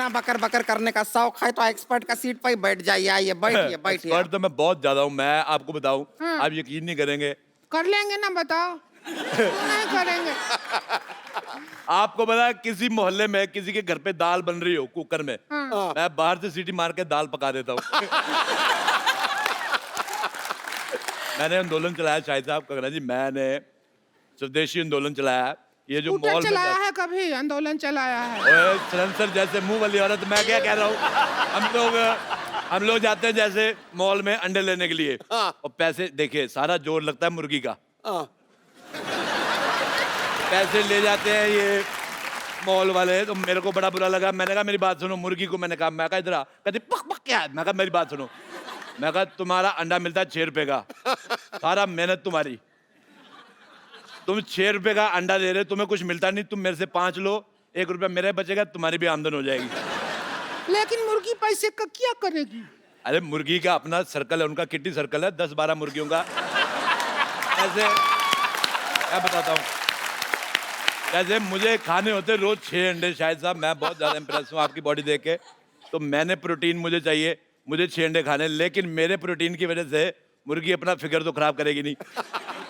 इतना बकर बकर करने का शौक है तो एक्सपर्ट का सीट पर ही बैठ जाइए। आइए बैठिए बैठिए। एक्सपर्ट तो मैं बहुत ज्यादा हूँ। मैं आपको बताऊं, आप यकीन नहीं करेंगे। कर लेंगे ना, बताओ। क्यों नहीं करेंगे? आपको पता है, किसी मोहल्ले में किसी के घर पे दाल बन रही हो कुकर में, मैं बाहर से सीटी मार के दाल पका देता हूँ। मैंने आंदोलन चलाया शाहिद साहब, कंगना जी, मैंने स्वदेशी आंदोलन चलाया। ये जो स्कूटर मॉल चलाया में है, कभी आंदोलन चलाया है? सलेंसर जैसे मुंह वाली औरत, मैं क्या कह रहा हूँ, हम लोग जाते हैं जैसे मॉल में अंडे लेने के लिए, और पैसे देखिए, सारा जोर लगता है मुर्गी का। पैसे ले जाते हैं ये मॉल वाले, तो मेरे को बड़ा बुरा लगा। मैंने कहा मेरी बात सुनो, मुर्गी को मैंने कहा, मैं कहा इधर आ, कहती पक पक क्या है? मैं कहा मेरी बात सुनो, मैं कहा तुम्हारा अंडा मिलता है 6 रुपए का, सारा मेहनत तुम्हारी, तुम 6 रुपए का अंडा दे रहे, तुम्हें कुछ मिलता नहीं, तुम मेरे से 5 लो, 1 रुपया मेरे बचेगा, तुम्हारी भी आमदन हो जाएगी। लेकिन मुर्गी पैसे का क्या करेगी? अरे मुर्गी का अपना सर्कल है, उनका किट्टी सर्कल है, 10-12 मुर्गियों का। ऐसे मैं बताता हूँ, जैसे मुझे खाने होते रोज 6 अंडे। शायद साहब, मैं बहुत ज्यादा इंप्रेस हूँ आपकी बॉडी देख के, तो मैंने प्रोटीन मुझे चाहिए, मुझे 6 अंडे खाने, लेकिन मेरे प्रोटीन की वजह से मुर्गी अपना फिगर तो खराब करेगी नहीं,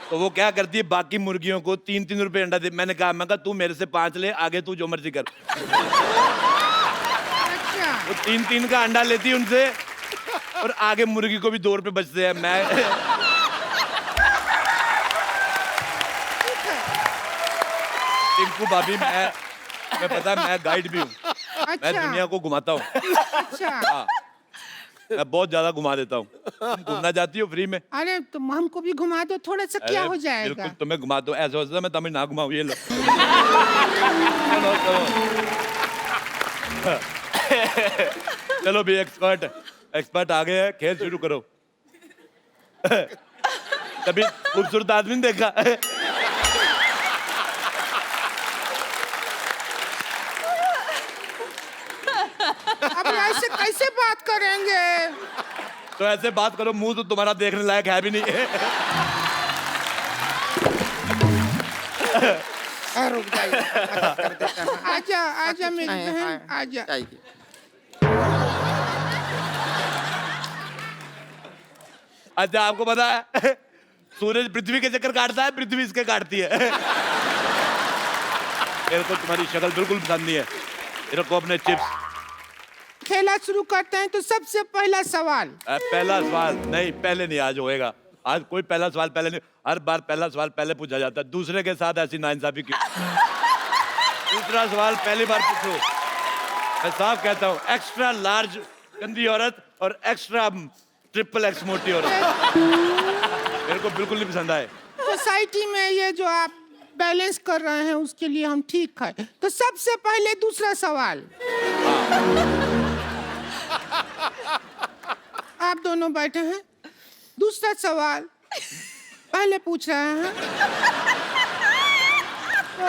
तो वो क्या करती है, बाकी मुर्गियों को 3-3 रुपए अंडा दे। मैंने कहा तू मेरे से 5 ले, आगे तू जो मर्जी कर। अच्छा। वो 3-3 का अंडा लेती है उनसे, और आगे मुर्गी को भी 2 रुपए बचते हैं। मैं टिंकू भाभी, मैं पता है, मैं गाइड भी हूँ। मैं अच्छा। दुनिया को घुमाता हूँ। अच्छा। हाँ, मैं बहुत ज्यादा घुमा देता हूँ। तुम घूमना चाहती हो फ्री में? अरे तुम हमको भी घुमा दो, थोड़ा सा क्या अरे, हो जाएगा? बिल्कुल तुम्हें घुमा दो, ऐसा होता है मैं तुम्हें ना घुमाऊँ, ये लो। चलो चलो चलो भी, एक्सपर्ट आ गए हैं, खेल शुरू करो। कभी खूबसूरत आदमी नहीं देखा? अब ऐसे कैसे बात करेंगे? तो ऐसे बात करो, मुंह तो तुम्हारा देखने लायक है भी नहीं है। रुक जाइए, मदद कर देते हैं। आजा आजा मेरी बहन, आजा। जाइए। अच्छा, आपको पता है सूरज पृथ्वी के चक्कर काटता है, पृथ्वी इसके काटती है। मेरे को तुम्हारी शक्ल बिल्कुल पसंद नहीं है। मेरे को अपने चिप्स। खेला शुरू करते हैं, तो सबसे पहला सवाल। पहला सवाल नहीं, पहले नहीं, आज होएगा। आज कोई पहला सवाल पहले नहीं, हर बार पहला सवाल पहले पूछा जाता है। दूसरे के साथ ऐसी नाइंसाफी क्यों? दूसरा सवाल पहली बार पूछो। मैं साफ कहता हूँ, एक्स्ट्रा लार्ज गंदी औरत और एक्स्ट्रा ट्रिपल एक्स मोटी औरत मेरे को बिल्कुल नहीं पसंद आए। सोसाइटी में ये जो आप बैलेंस कर रहे हैं, उसके लिए हम ठीक है। तो सबसे पहले दूसरा सवाल। आप दोनों बैठे हैं, दूसरा सवाल पहले पूछ रहे हैं, तो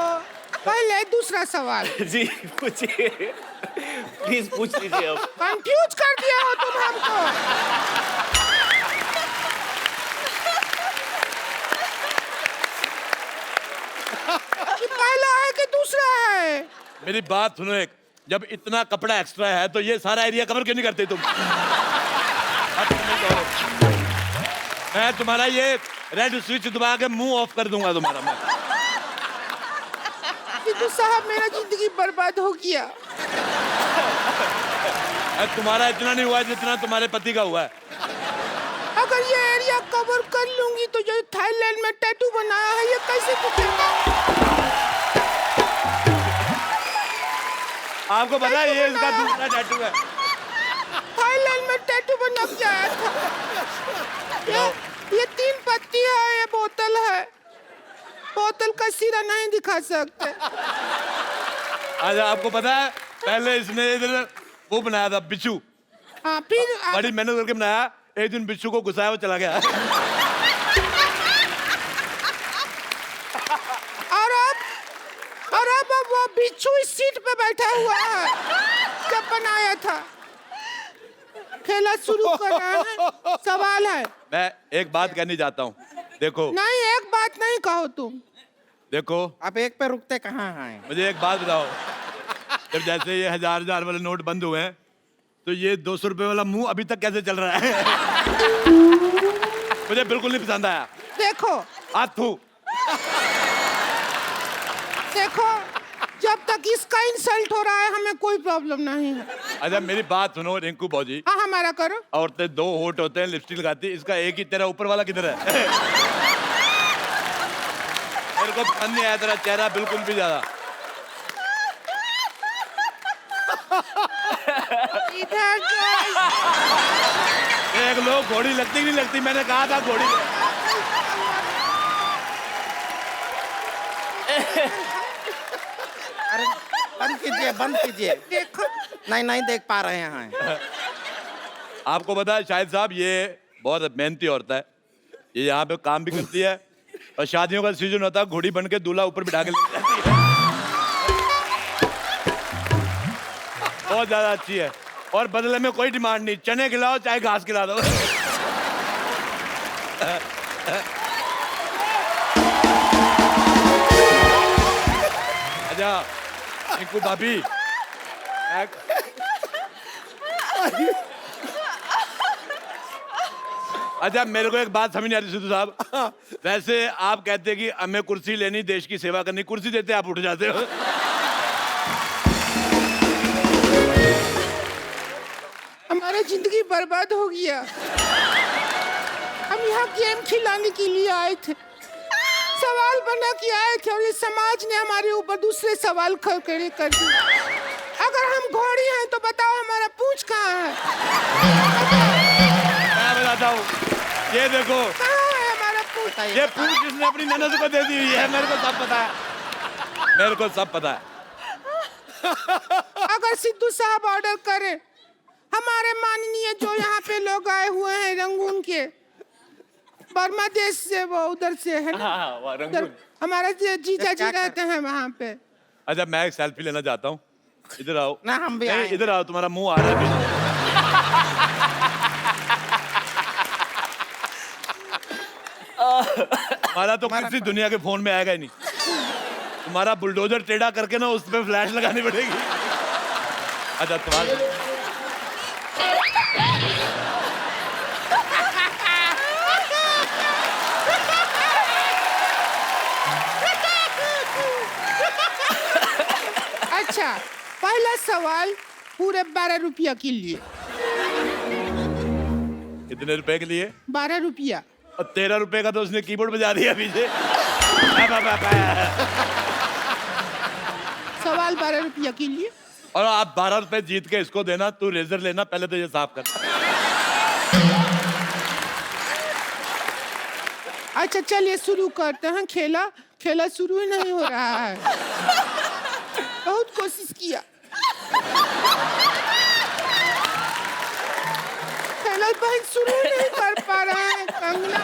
पहले दूसरा सवाल। जी पूछिए, प्लीज पूछ लीजिए। अब कंफ्यूज कर दिया हो तुम हमको। कि पहला है कि दूसरा है? मेरी बात सुनो, एक जब इतना कपड़ा एक्स्ट्रा है तो ये सारा एरिया कवर क्यों नहीं करते तुम? मैं तुम्हारा ये रेड स्विच दबा के मुंह ऑफ कर दूंगा तुम्हारा मैं। तो साहब, मेरा जिंदगी बर्बाद हो गया। तुम्हारा इतना नहीं हुआ जितना तुम्हारे पति का हुआ है। अगर ये एरिया कवर कर लूंगी तो जो थाईलैंड में टैटू बनाया है, ये कैसे दिखेगा? आपको पता है ये इसका दूसरा टैटू है। थाईलैंड में टैटू बना के आया था। ये 3 पत्ती है, ये बोतल है। बोतल का सिरा नहीं दिखा सकते। अच्छा, आपको पता है पहले इसने इधर वो बनाया था बिच्छू। हाँ, फिर बड़ी मेहनत करके बनाया, एक दिन बिच्छू को घुसाया, वो चला गया। और अब वो बिच्छू इस सीट पे बैठा हुआ है जब बनाया था। खेला शुरू कर रहे हैं, सवाल है। मैं एक बात कहनी चाहता हूँ, देखो। नहीं, एक बात नहीं कहो तुम। देखो, आप एक पे रुकते कहाँ हैं? मुझे एक बात बताओ, जब जैसे ये 1000 वाले नोट बंद हुए हैं तो ये 200 रुपए वाला मुंह अभी तक कैसे चल रहा है? मुझे बिल्कुल नहीं पसंद आया। देखो हाथू देखो, जब तक इसका इंसल्ट हो रहा है हमें कोई प्रॉब्लम नहीं है। अच्छा मेरी बात सुनो रिंकू भौजी, हाँ हमारा करो। औरतें 2 होठ होते हैं, लिपस्टिक लगाती है, इसका एक ही, तेरा ऊपर वाला किधर है? मेरे को पसंद नहीं आया तेरा चेहरा बिल्कुल भी ज्यादा। इधर देख लो घोड़ी लगती कि नहीं लगती, मैंने कहा था घोड़ी। अरे बंद कीजिए, बंद कीजिए। देखो, नहीं नहीं देख पा रहे हैं। आपको पता है शाहिद साहब, ये बहुत मेहनती औरत है, ये यहाँ पे काम भी करती है और शादियों का सीजन होता है घोड़ी बन के दूल्हा ऊपर बिठा के ले जाती है। बहुत ज्यादा अच्छी है और बदले में कोई डिमांड नहीं, चने खिलाओ चाहे घास खिला दो। अच्छा रिंकू भाभी, अच्छा मेरे को एक बात समझ नहीं आती सिद्धू साहब, वैसे आप कहते हैं कि हमें कुर्सी लेनी, देश की सेवा करनी, कुर्सी देते आप उठ जाते हो। हमारा जिंदगी बर्बाद हो गया। हम यहाँ गेम खिलाने के लिए आए थे, सवाल बना के आए थे और ये समाज ने हमारे ऊपर दूसरे सवाल खड़े कर दिए। अगर हम घोड़ी हैं तो बताओ हमारा पूंछ कहाँ है? मैं बताता हूँ, ये देखो कहाँ है हमारा पूंछ? ये पूंछ इसने अपनी ननद को दे दी हुई है, मेरे को सब पता है, मेरे को सब पता है। अगर सिद्धू साहब ऑर्डर करें, हमारे माननीय जो यहाँ पे लोग आए हुए हैं रंगून के, बर्मा देश से, वो उधर से है ना, हाँ, वहाँ रंगून। उधर हमारा जीजा जी रहते हैं वहाँ पे। अच्छा मैं एक सेल्फी लेना चाहता हूँ, इधर आओ। ना हम भी नहीं, आए। इधर आओ, तुम्हारा मुंह आ रहा है। हमारा तो किसी दुनिया के फोन में आएगा ही नहीं, तुम्हारा बुलडोजर टेढ़ा करके ना उस पे फ्लैश लगानी पड़ेगी। अच्छा तुम्हारा अच्छा, पहला सवाल पूरे 12 रुपया के लिए। कितने रुपए के लिए? 12 रुपया। और 13 रुपए का तो उसने कीबोर्ड बजा दिया पीछे। सवाल 12 रुपया के लिए। और आप 12 रुपए जीत के इसको देना, तू रेजर लेना, पहले तो ये साफ कर। अच्छा चलिए शुरू करते हैं खेला। खेला शुरू ही नहीं हो रहा है, बहुत कोशिश किया, खेला बहुत शुरू ही नहीं कर पा रहा है। कंगना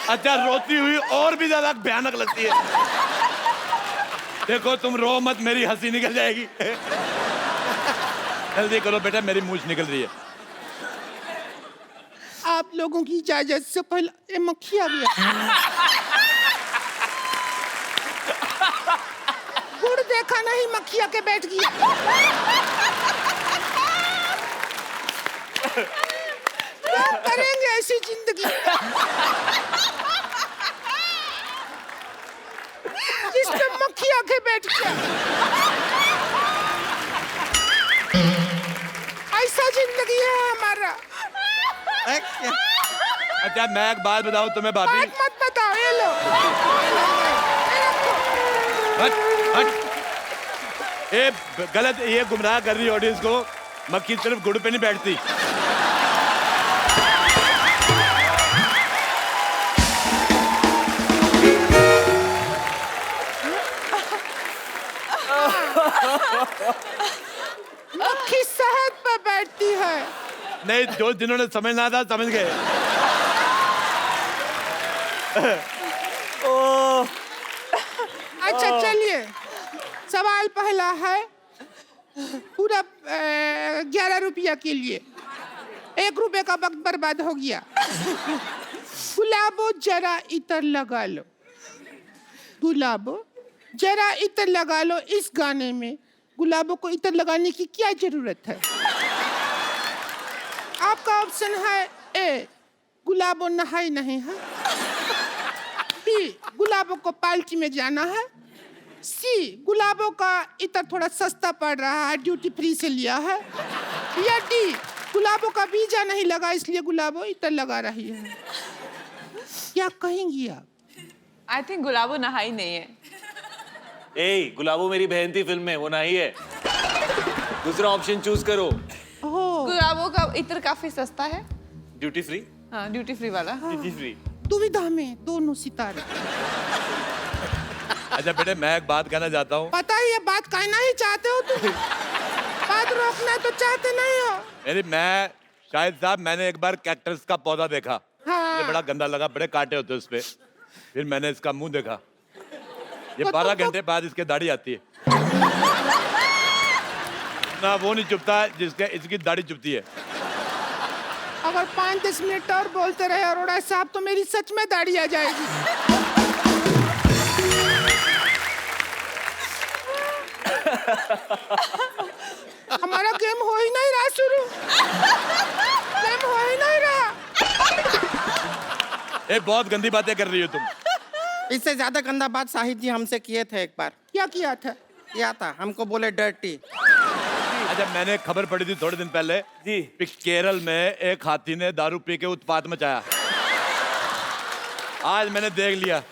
अच्छा रोती हुई और भी ज्यादा भयानक लगती है। देखो तुम रो मत, मेरी हंसी निकल जाएगी। जल्दी करो बेटा, मेरी मूंछ निकल रही है। आप लोगों की इजाजत से पहले ये मक्खी आ गया। गुड़ देखा नहीं, मक्खिया के बैठ गया। क्या करेंगे ऐसी जिंदगी जिसमें मक्खिया के बैठ गया? ऐसा जिंदगी है हमारा। अच्छा मैं एक बात बताऊं तुम्हें भाभी, बात मत बताओ, ये लो। हट हट, ये गलत, ये गुमराह कर रही ऑडियंस को। मक्खी सिर्फ गुड़ पे नहीं बैठती। मक्खी शहद पे बैठती है। नहीं, जो जिन्होंने समझना था समझ गए। अच्छा चलिए, सवाल पहला है पूरा 11 रुपया के लिए। 1 रुपए का वक्त बर्बाद हो गया। गुलाबो जरा इतर लगा लो, गुलाबो जरा इतर लगा लो। इस गाने में गुलाबों को इतर लगाने की क्या जरूरत है? आपका ऑप्शन है ए, गुलाबो नहाई नहीं है, बी, गुलाबों को पार्टी में जाना है, सी, गुलाबों का इतर थोड़ा सस्ता पड़ रहा है, ड्यूटी फ्री से लिया है, या डी, गुलाबों का वीजा नहीं लगा इसलिए गुलाबो इतर लगा रही है। क्या कहेंगी आप? आई थिंक गुलाबो नहाई नहीं है। ए, गुलाबो मेरी बहन थी फिल्म में, वो नहीं है। दूसरा ऑप्शन चूज करो। ओह, गुलाबो का इत्र काफी सस्ता है। Duty free. हाँ, ड्यूटी फ्री वाला। Duty free. दुविधा में दोनों सितारे। अच्छा बेटे, मैं एक बात कहना चाहता हूँ। पता ही है, बात कहना ही चाहते हो तुम, बात रोकना तो चाहते नहीं हो। मैं शाहिद साहब, मैंने एक बार कैक्टस का पौधा देखा। हाँ। मुझे बड़ा गंदा लगा, बड़े कांटे होते उस पे। फिर मैंने इसका मुंह देखा, ये तो 12 तुमको- घंटे बाद इसके दाढ़ी आती है ना, वो नहीं चुभता जिसके इसकी दाढ़ी चुभती है। अगर 5-10 मिनट और बोलते रहे अरोड़ा साहब तो मेरी सच में दाढ़ी आ जाएगी। हमारा गेम हो ही नहीं रहा शुरू, गेम हो ही नहीं रहा। ये बहुत गंदी बातें कर रही हो तुम। इससे ज्यादा गंदा बात शाहिद जी हमसे किए थे एक बार। क्या किया था? किया था, हमको बोले डर्टी। अच्छा, मैंने खबर पड़ी थी थोड़े दिन पहले जी। कि केरल में एक हाथी ने दारू पी के उत्पात मचाया। आज मैंने देख लिया।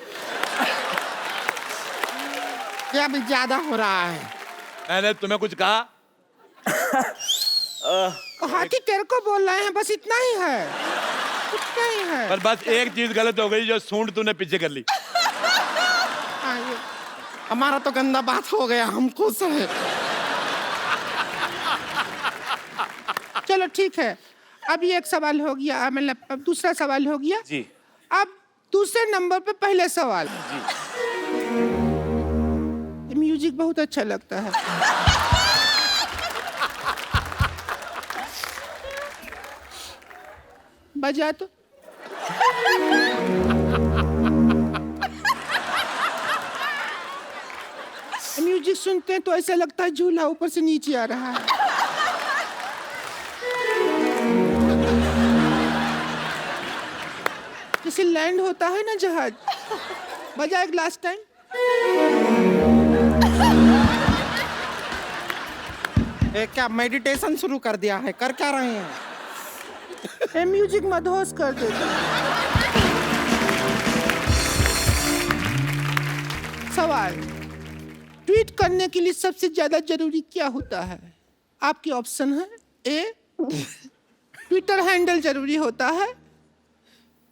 क्या भी ज्यादा हो रहा है? मैंने तुम्हें कुछ कहा? हाथी तेरे को बोल रहे हैं, बस इतना ही है, इतना ही है। पर बस एक चीज गलत हो गई, जो सूंड तूने पीछे कर ली। हाँ, ये हमारा तो गंदा बात हो गया, हम खुश हैं। चलो ठीक है, अब ये एक सवाल हो गया, मतलब अब दूसरा सवाल हो गया। जी। अब दूसरे नंबर पे पहले सवाल। म्यूजिक बहुत अच्छा लगता है। बजा तो। म्यूजिक सुनते हैं तो ऐसा लगता है झूला ऊपर से नीचे आ रहा है। जैसे लैंड होता है ना जहाज। बजा एक लास्ट टाइम। क्या मेडिटेशन शुरू कर दिया है? कर क्या रहे हैं? ये म्यूजिक मदहोश कर देता। सवाल, ट्वीट करने के लिए सबसे ज्यादा जरूरी क्या होता है? आपके ऑप्शन है ए, ट्विटर हैंडल जरूरी होता है,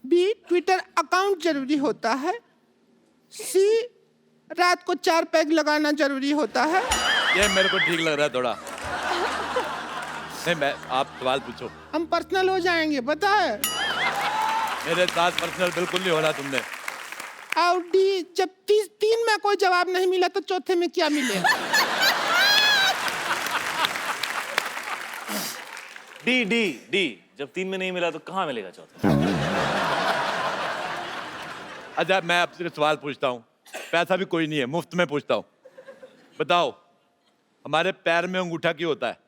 बी, ट्विटर अकाउंट जरूरी होता है, सी, रात को 4 पैग लगाना जरूरी होता है। ये मेरे को ठीक लग रहा है थोड़ा। नहीं, आप सवाल पूछो। हम पर्सनल हो जाएंगे, पता है। मेरे साथ पर्सनल बिल्कुल नहीं हो रहा तुमने। और डी, जब 3 में कोई जवाब नहीं मिला तो चौथे में क्या मिलेगा? डी डी डी, जब 3 में नहीं मिला तो कहाँ मिलेगा चौथा? अच्छा, मैं आपसे सवाल पूछता हूँ, पैसा भी कोई नहीं है, मुफ्त में पूछता हूँ। बताओ, हमारे पैर में अंगूठा क्यों होता है?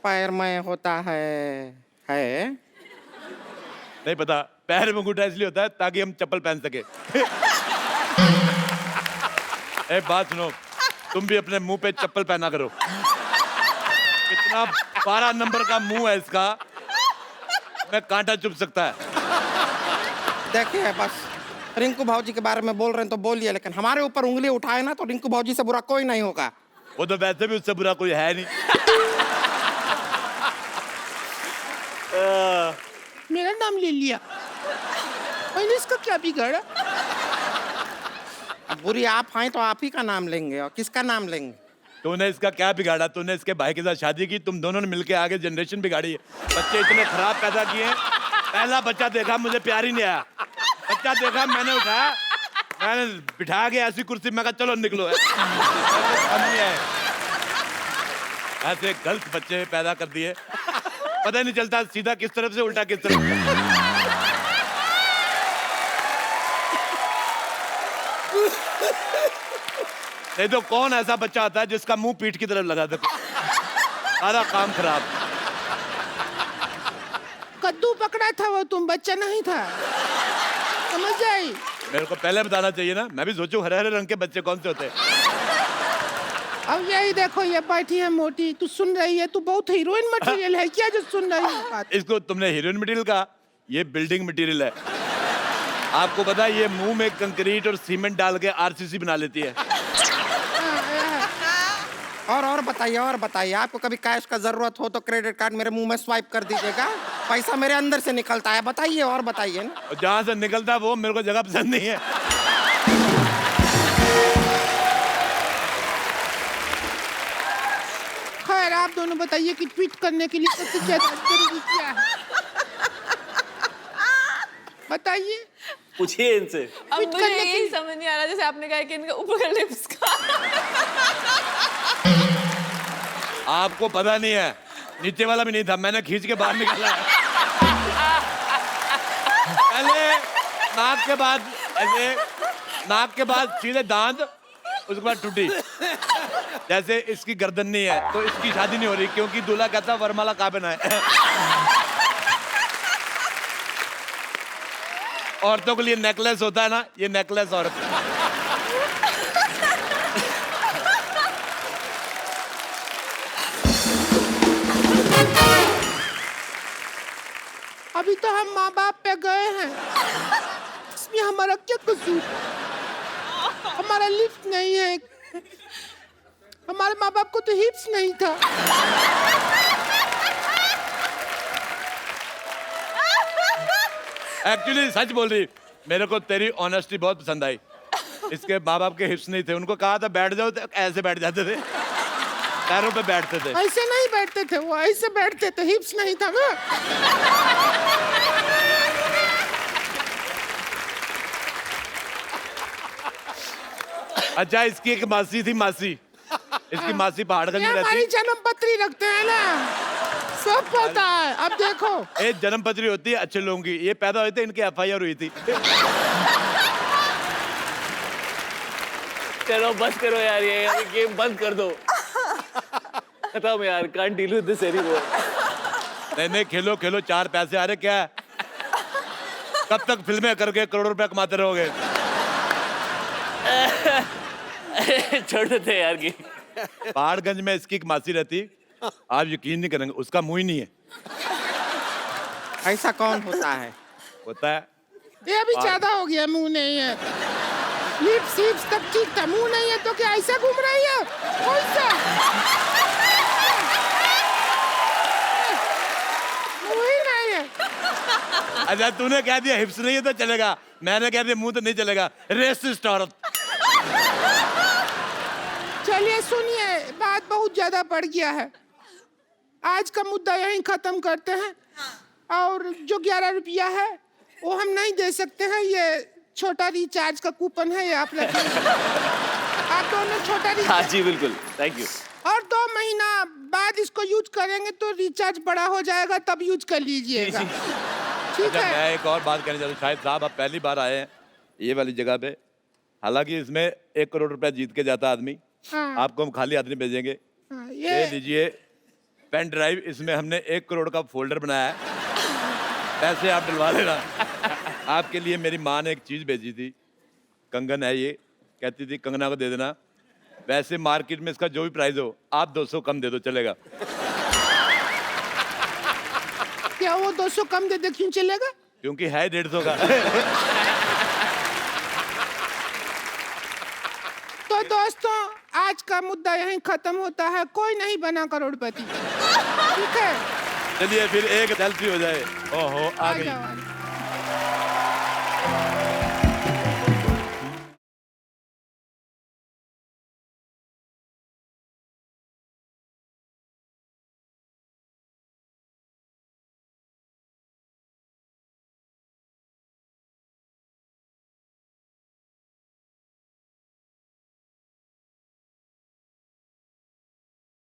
पैर में होता है नहीं पता? पैर में अंगूठा इसलिए होता है ताकि हम चप्पल पहन सके। एक बात सुनो, तुम भी अपने मुंह पे चप्पल पहना करो। कितना 12 नंबर का मुंह है इसका, मैं कांटा चुभ सकता है। देखिए, बस रिंकू भाजी के बारे में बोल रहे हैं तो बोलिए, लेकिन हमारे ऊपर उंगली उठाए ना तो रिंकू भाजी से बुरा कोई नहीं होगा। वो तो वैसे भी उससे बुरा कोई है नहीं। मेरा नाम ले लिया, पहले इसका क्या बिगाड़ा? अब बुरी आप हैं तो आप ही का नाम लेंगे, और किसका नाम लेंगे? तूने इसका क्या बिगाड़ा? तूने इसके भाई के साथ शादी की, तुम दोनों ने मिलके आगे जनरेशन बिगाड़ी है। बच्चे इतने खराब पैदा किए हैं। पहला बच्चा देखा, मुझे प्यार ही नहीं आया। बच्चा देखा, मैंने उठाया, मैंने बिठा के ऐसी कुर्सी, मैं कहा चलो निकलो। हम नहीं आए। ऐसे गलत बच्चे पैदा कर दिए। पता ही नहीं चलता सीधा किस तरफ से उल्टा किस तरफ। नहीं तो कौन ऐसा बच्चा आता है जिसका मुंह पीठ की तरफ लगा दे, सारा काम खराब। कद्दू पकड़ा था वो, तुम बच्चा नहीं था, समझ आई? मेरे को पहले बताना चाहिए ना, मैं भी सोचूं हरे हरे रंग के बच्चे कौन से होते हैं। अब यही देखो, ये बैठी है मोटी, तू सुन रही है? तू बहुत हीरोइन मटेरियल है क्या जो सुन रही है बात? इसको तुमने हीरोइन मटेरियल कहा, ये बिल्डिंग मटेरियल है। आपको पता है ये मुंह में कंक्रीट और सीमेंट डाल के आरसीसी बना लेती है। और बताइए, आपको कभी कैश का जरूरत हो तो क्रेडिट कार्ड मेरे मुंह में स्वाइप कर दीजिएगा, पैसा मेरे अंदर से निकलता है। बताइए और बताइए ना। और जहां से निकलता है वो मेरे को जगह पसंद नहीं है। खैर आप दोनों बताइए कि ट्वीट करने के लिए सबसे ज्यादा जरूरी क्या है? बताइए। पूछिए इनसे। अब ट्वीट मुझे करने यही समझ नहीं आ रहा, जैसे आपने कहा कि इनका ऊपर का लिप्स का। आपको पता नहीं है, नीचे वाला भी नहीं था, मैंने खींच के बाहर निकाला है। पहले नाक के बाद ऐसे, नाक के बाद सीधे दांत, उसके बाद टूटी। जैसे इसकी गर्दन नहीं है तो इसकी शादी नहीं हो रही, क्योंकि दूल्हा कहता वरमाला कहाँ पहना है। औरतों के लिए नेकलेस होता है ना, ये नेकलेस औरत। अभी तो हम माँ बाप पे गए हैं, इसमें हमारा क्या कसूर? हमारा लिफ्ट नहीं है, हमारे माँ बाप को तो हिप्स नहीं था। एक्चुअली सच बोल रही, मेरे को तेरी ऑनेस्टी बहुत पसंद आई। इसके माँ बाप के हिप्स नहीं थे, उनको कहा था बैठ जाओ तो ऐसे बैठ जाते थे, पैरों पे बैठते थे। ऐसे नहीं बैठते थे वो, ऐसे बैठते थे, हिप्स नहीं था ना। अच्छा, इसकी एक मासी थी, मासी, इसकी मासी पहाड़गंज में हमारी रहती। जन्म पत्री रखते हैं ना, सब पता है। अब देखो, एक जन्म पत्री होती है अच्छे लोगों की, ये पैदा हुए थे, इनकी FIR हुई थी। चलो बस करो यार, ये गेम बंद कर दो, खत्म यार, can't deal with this anymore. नहीं, खेलो खेलो, 4 पैसे आ रहे, क्या है? कब तक फिल्में करके करोड़ों रुपए कमाते रहोगे? छोड़ देते यार गेम। पहाड़गंज में इसकी एक मासी रहती, आप यकीन नहीं करेंगे, उसका मुंह ही नहीं है। ऐसा कौन होता है? होता है। ये अभी ज्यादा हो गया, मुंह नहीं है। लिप्स हिप्स तक ठीक था, मुंह नहीं है तो क्या ऐसा घूम रही है? कौन सा मुंह ही नहीं है? अच्छा, तूने कह दिया हिप्स नहीं है तो चलेगा, मैंने कह दिया मुंह तो नहीं चलेगा। रेसिस्ट औरत। चलिए सुनिए, बात बहुत ज्यादा बढ़ गया है, आज का मुद्दा यहीं खत्म करते हैं। और जो 11 रुपया है वो हम नहीं दे सकते हैं, ये छोटा रिचार्ज का कूपन है, ये आप लगे। आप दोनों छोटा हाँ रिचार्ज, जी बिल्कुल, थैंक यू। और 2 महीना बाद इसको यूज करेंगे तो रिचार्ज बड़ा हो जाएगा, तब यूज कर लीजिएगा, ठीक अच्छा, है? मैं एक और बात कहना चाहता हूँ। शायद साहब आप पहली बार आए हैं ये वाली जगह पे, हालांकि इसमें 1 करोड़ रुपया जीत के जाता आदमी। हाँ। आपको हम खाली आदमी भेजेंगे। हाँ, ये लीजिए पेन ड्राइव, इसमें हमने 1 करोड़ का फोल्डर बनाया है, पैसे आप डलवा लेना। आपके लिए मेरी माँ ने एक चीज भेजी थी, कंगन है ये, कहती थी कंगना को दे देना। वैसे मार्केट में इसका जो भी प्राइस हो, आप 200 कम दे दो, चलेगा। क्या वो 200 कम दे दे, क्यों चलेगा? क्योंकि है 150 का। तो दोस्तों, आज का मुद्दा यहीं खत्म होता है, कोई नहीं बना करोड़पति, ठीक है? चलिए फिर एक सेल्फी हो जाए। ओहो, आ आ गई। जाओ।